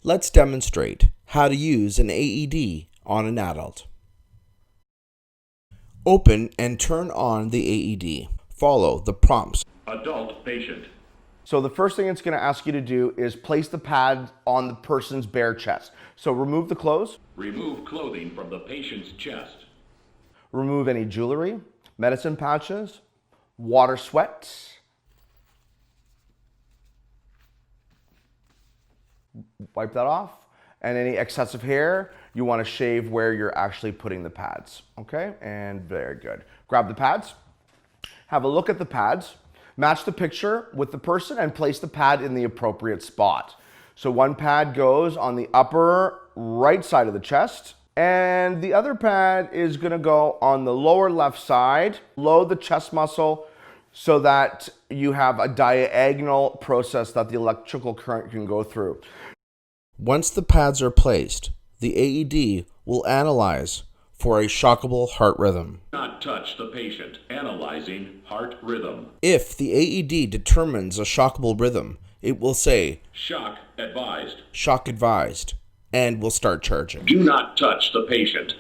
Let's demonstrate how to use an AED on an adult. Open and turn on the AED. Follow the prompts. Adult patient. So the first thing it's going to ask you to do is place the pad on the person's bare chest. So remove the clothes. Remove clothing from the patient's chest. Remove any jewelry, medicine pouches, water sweat. Wipe that off. And any excessive hair, you want to shave where you're actually putting the pads. Okay, and very good. Grab the pads. Have a look at the pads. Match the picture with the person and place the pad in the appropriate spot. So one pad goes on the upper right side of the chest, and the other pad is going to go on the lower left side. Load the chest muscle so that you have a diagonal process that the electrical current can go through. Once the pads are placed, the AED will analyze for a shockable heart rhythm. Do not touch the patient. Analyzing heart rhythm. If the AED determines a shockable rhythm, it will say, Shock advised. "Shock advised," and will start charging. Do not touch the patient.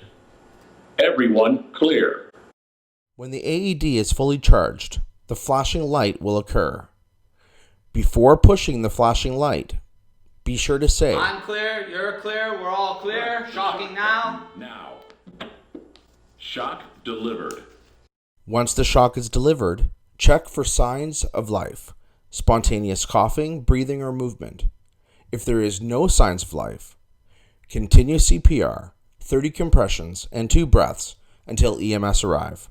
Everyone clear. When the AED is fully charged, the flashing light will occur. Before pushing the flashing light, be sure to say, "I'm clear, you're clear, we're all clear, shocking now." Now. Shock delivered. Once the shock is delivered, check for signs of life, spontaneous coughing, breathing, or movement. If there is no signs of life, continue CPR, 30 compressions, and 2 breaths until EMS arrive.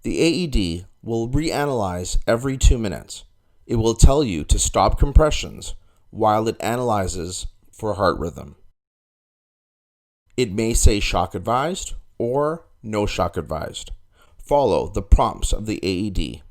The AED will reanalyze every 2 minutes. It will tell you to stop compressions while it analyzes for heart rhythm. It may say shock advised or no shock advised. Follow the prompts of the AED.